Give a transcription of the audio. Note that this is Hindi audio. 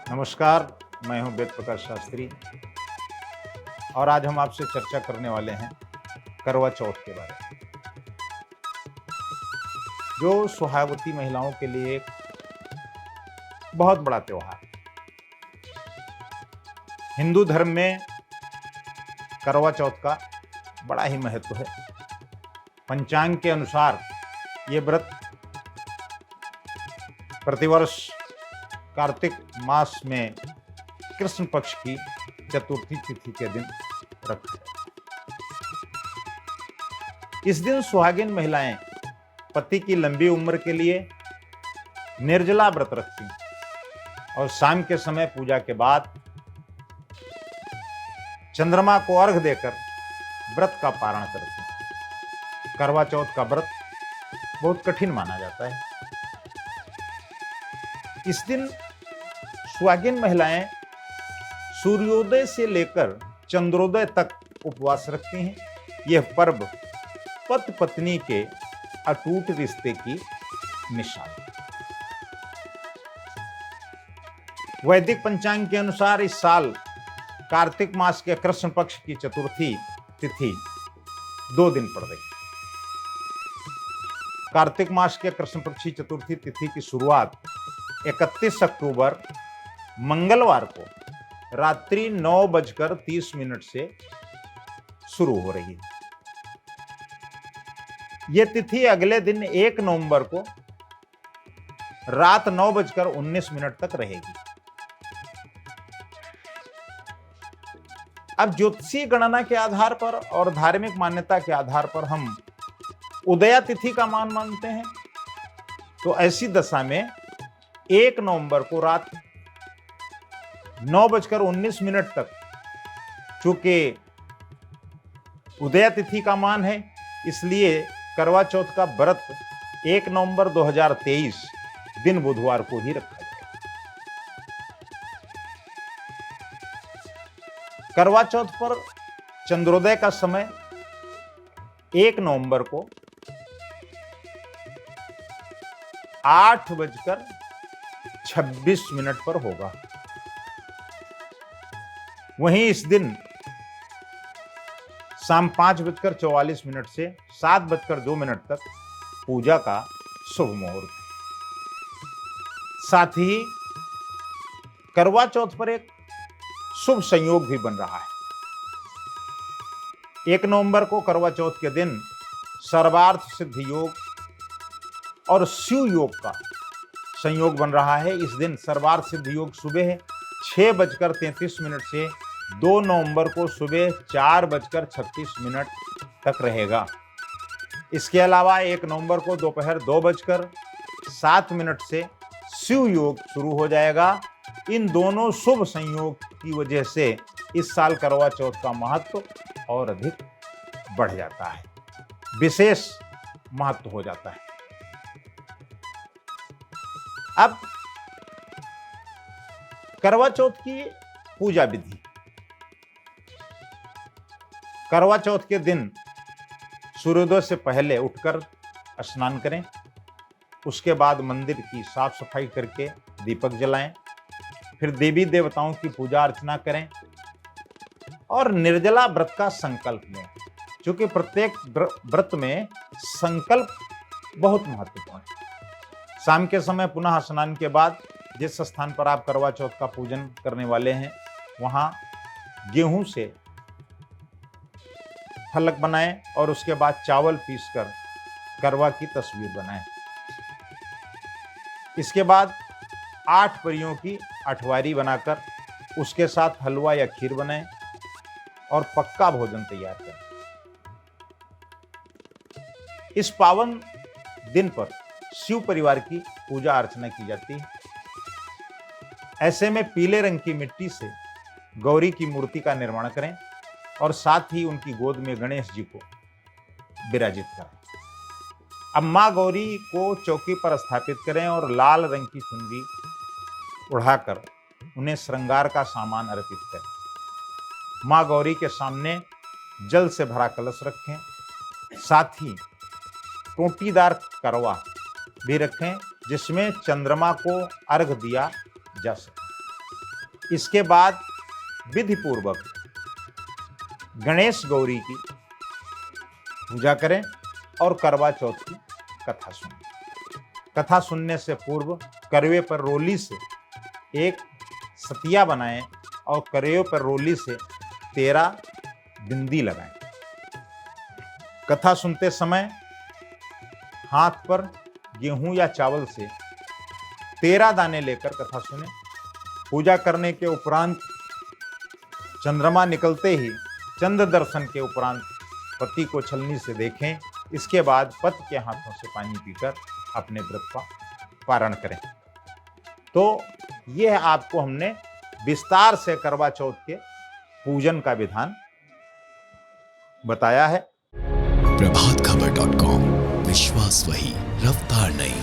नमस्कार, मैं हूं वेद प्रकाश शास्त्री और आज हम आपसे चर्चा करने वाले हैं करवा चौथ के बारे में, जो सुहागवती महिलाओं के लिए एक बहुत बड़ा त्योहार है। हिंदू धर्म में करवा चौथ का बड़ा ही महत्व है। पंचांग के अनुसार ये व्रत प्रतिवर्ष कार्तिक मास में कृष्ण पक्ष की चतुर्थी तिथि के दिन रखा है। इस दिन सुहागिन महिलाएं पति की लंबी उम्र के लिए निर्जला व्रत रखती हैं और शाम के समय पूजा के बाद चंद्रमा को अर्घ देकर व्रत का पारण करती हैं। करवा चौथ का व्रत बहुत कठिन माना जाता है। इस दिन सुहागिन महिलाएं सूर्योदय से लेकर चंद्रोदय तक उपवास रखती हैं। यह पर्व पति पत्नी के अटूट रिश्ते की निशानी है। वैदिक पंचांग के अनुसार इस साल कार्तिक मास के कृष्ण पक्ष की चतुर्थी तिथि 2 दिन पड़ रही। कार्तिक मास के कृष्ण पक्षी चतुर्थी तिथि की शुरुआत 31 अक्टूबर मंगलवार को रात्रि 9:30 से शुरू हो रही है। यह तिथि अगले दिन 1 नवंबर को रात 9:19 तक रहेगी। अब ज्योतिषीय गणना के आधार पर और धार्मिक मान्यता के आधार पर हम उदया तिथि का मान मानते हैं, तो ऐसी दशा में 1 नवंबर को रात 9:19 तक, चूंकि उदया तिथि का मान है, इसलिए करवा चौथ का व्रत 1 नवंबर 2023 दिन बुधवार को ही रखा जाएगा। करवा चौथ पर चंद्रोदय का समय 1 नवंबर को 8:26 पर होगा। वहीं इस दिन शाम 5:44 से 7:02 तक पूजा का शुभ मुहूर्त है। साथ ही करवा चौथ पर एक शुभ संयोग भी बन रहा है। 1 नवंबर को करवा चौथ के दिन सर्वार्थ सिद्धि योग और शिव योग का संयोग बन रहा है। इस दिन सर्वार्थ सिद्धि योग सुबह 6:33 से 2 नवंबर को सुबह 4:36 तक रहेगा। इसके अलावा 1 नवंबर को दोपहर 2:07 से शिव योग शुरू हो जाएगा। इन दोनों शुभ संयोग की वजह से इस साल करवा चौथ का महत्व और अधिक बढ़ जाता है, विशेष महत्व हो जाता है। अब करवा चौथ की पूजा विधि। करवा चौथ के दिन सूर्योदय से पहले उठकर स्नान करें, उसके बाद मंदिर की साफ सफाई करके दीपक जलाएं, फिर देवी देवताओं की पूजा अर्चना करें और निर्जला व्रत का संकल्प लें, क्योंकि प्रत्येक व्रत में संकल्प बहुत महत्वपूर्ण है। शाम के समय पुनः स्नान के बाद जिस स्थान पर आप करवा चौथ का पूजन करने वाले हैं, वहां गेहूं से फलक बनाएं और उसके बाद चावल पीसकर करवा की तस्वीर बनाएं। इसके बाद 8 परियों की अठवारी बनाकर उसके साथ हलवा या खीर बनाएं और पक्का भोजन तैयार करें। इस पावन दिन पर शिव परिवार की पूजा अर्चना की जाती है। ऐसे में पीले रंग की मिट्टी से गौरी की मूर्ति का निर्माण करें और साथ ही उनकी गोद में गणेश जी को विराजित करें। अब मां गौरी को चौकी पर स्थापित करें और लाल रंग की चुनरी उड़ाकर उन्हें श्रृंगार का सामान अर्पित करें। मां गौरी के सामने जल से भरा कलश रखें, साथ ही टोटीदार करवा भी रखें जिसमें चंद्रमा को अर्घ दिया जा सके। इसके बाद विधि पूर्वक गणेश गौरी की पूजा करें और करवा चौथ की कथा सुनें। कथा सुनने से पूर्व करवे पर रोली से एक सतिया बनाएं और करवे पर रोली से 13 बिंदी लगाएं। कथा सुनते समय हाथ पर गेहूं या चावल से 13 दाने लेकर कथा सुने। पूजा करने के उपरांत चंद्रमा निकलते ही चंद्र दर्शन के उपरांत पति को छलनी से देखें। इसके बाद पति के हाथों से पानी पीकर अपने व्रत का पारण करें। तो यह आपको हमने विस्तार से करवा चौथ के पूजन का विधान बताया है। प्रभातखबर.com, विश्वास वही, रफ्तार नहीं।